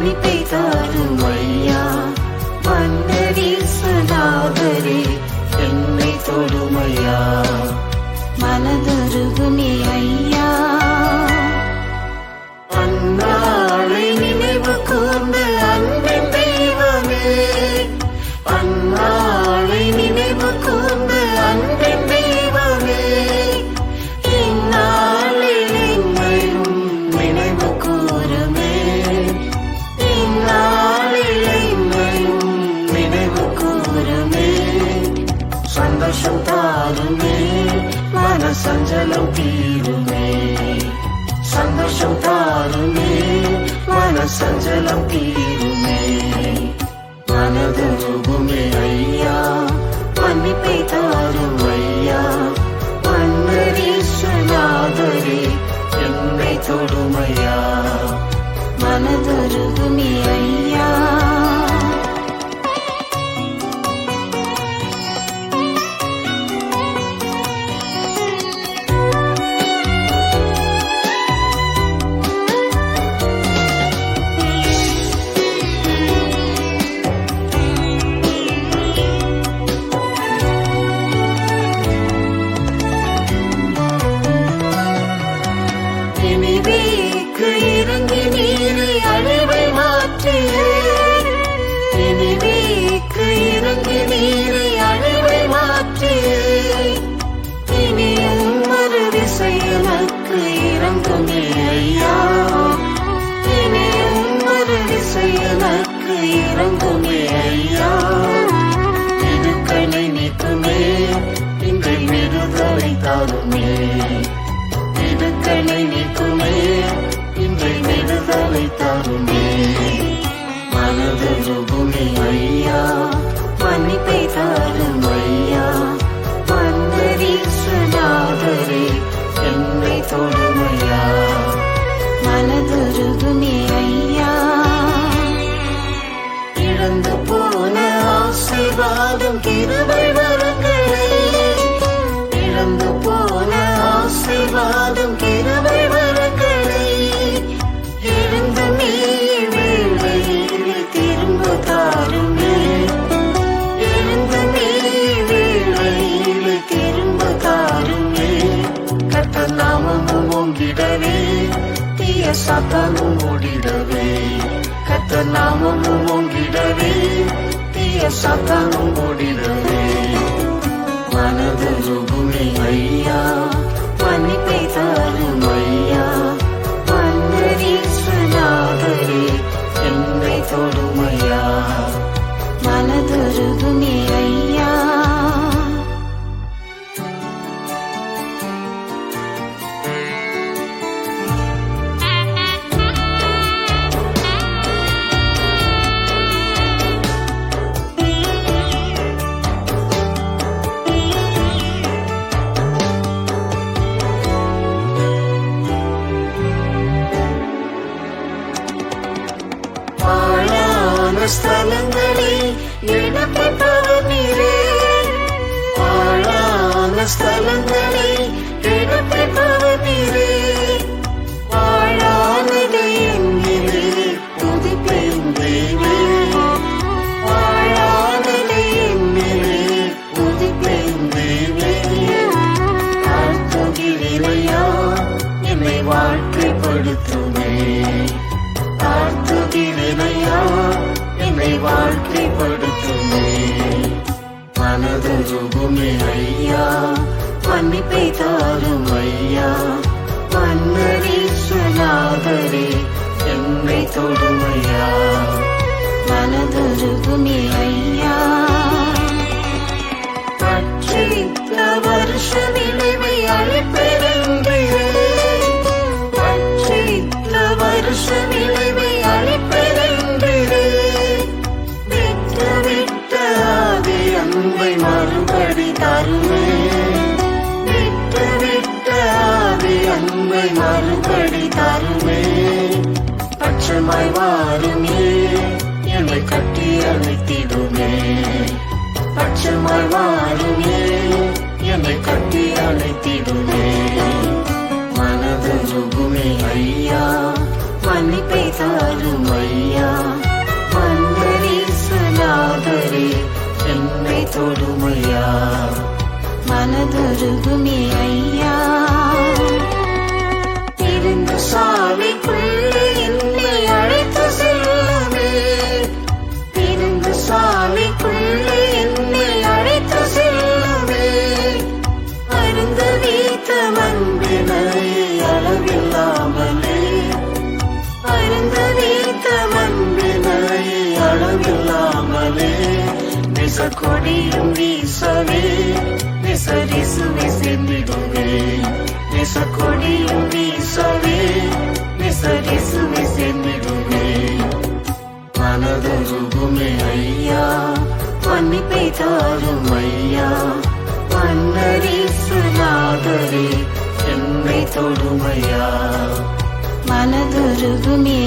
மன்னிப்பை தாரும் ஐயா. மன்னரீஸ்வநாதரே என்னை தொடுமையா, மனதுருகுமே ஐயா. அந்நாளை நினைவு கூர்ந்த அன்பின் தெய்வமே, அந்நாளை நினைவு கூர்ந்த அன்பின் தெய்வமே, இந்நாளில் என்னையும் நினைவு கூறுமே, இந்நாளில் என்னையும் நினைவு கூறுமே. சந்தோஷம் தாருமே, மன சஞ்சலம் தீருமே, சந்தோஷம் தாருமே, மன சஞ்சலம் தீருமே. மனதுருகுமே ஐயா, மன்னிப்பை தாரும் ஐயா. மன்னரீஸ்வநாதரே என்னை தொடுமையா, மனதுருகுமே ஐயா. இனிவேக்கு இறங்கி நீரை அழிவை மாற்றியே, இனிவேக்கு இறங்கி நீரை அழிவை மாற்றியே, இனியும் ஒரு திசை எனக்கு இறங்குமே ஐயா, இனியும் ஒரு திசை எனக்கு இறங்குமே ஐயா. இடுக்கணை நீக்குமே, இன்றை விடுதலை தாருமே, இடுக்கணை நீக்குமே, இன்றை விடுதலை தாருமே. மனதுருகுமே ஐயா, மன்னிப்பை தாரும் ஐயா. மன்னரீஸ்வநாதரே என்னை தொடுமையா, மனதுருகுமே ஐயா. இழந்து போன ஆசீர்வாதம் கிருபை வரங்களே, இழந்து போன ஆசீர்வாதம் கிருபை வரங்களே, எழுந்த நீ வேளையில் திரும்ப தாருமே, எழுந்த நீ வேளையில் திரும்ப தாருமே. கர்த்தர் நாமமும் ஓங்கிடவே, தீய சாத்தானும் ஓடிடவே, கர்த்தர் நாமமும் ஓங்கிடவே, தீய சாத்தானும் ஓடிடவே. மனதுருகுமே ஐயா, மன்னிப்பை தாரும் ஐயா. மன்னரீஸ்வநாதரே என்னை தொடுமையா, மனதுருகுமே ஐயா. ஸ்தலங்களில் இடப்பட்டவர் நீரே, வாழான ஸ்தலங்களில் இடப்பட்டவர் நீரே, வாழானதை என்னிலே துதிப்பேன் தேவே, வாழானதை என்னிலே துதிப்பேன் தேவே. தாழ்த்துகிறேனையா, என்னை வாழ்க்கைப்படுத்துமே, தாழ்த்துகிறேனையா, என்னை வாழ்க்கைப்படுத்துமே. மனதுருகுமே ஐயா, மன்னிப்பை தாரும் ஐயா. மன்னரீஸ்வநாதரே என்னை தொடுமையா, மனதுருகுமே ஐயா. பற்றித்த வருஷ விளைவை அழிப்பெருங்கிறே, பற்றித்த வருஷ விளைவை அழிப்பெருங்கிறே, விட்ட ஆதி அன்பை மறுபடி தருமே, விட்ட ஆதி அன்பை மறுபடி தருமே. பட்சமாய் வாருமே, என்னை கட்டி அழைத்திடுமே, பட்சமாய் வாருமே, என்னை கட்டி அழைத்திடுமே. மனதுருகுமே ஐயா, மன்னிப்பை தாரும் ஐயா. மனதுருகுமே ஐயா. இருந்த சாலைக்குள்ளே என்னை அழைத்து செல்லுமே, இருந்த சாலைக்குள்ளே என்னை அழைத்து செல்லுமே. அருந்த வீத்த மண்பினை அளவில்லாமலே, அருந்த வீத்த மண்பினை அளவில்லாமலே. நெசக்கொடியும் வீசவே நெசரிசுவை சென்றிடுவே, நெசக்கொடியும் வீசவே நெசரிசுவை சென்றிடுவே. மனதுருகுமே ஐயா, மன்னிப்பை தாரும் ஐயா. மன்னரீசுநாதரே என்னை தொடுமையா. மனதுருகுமே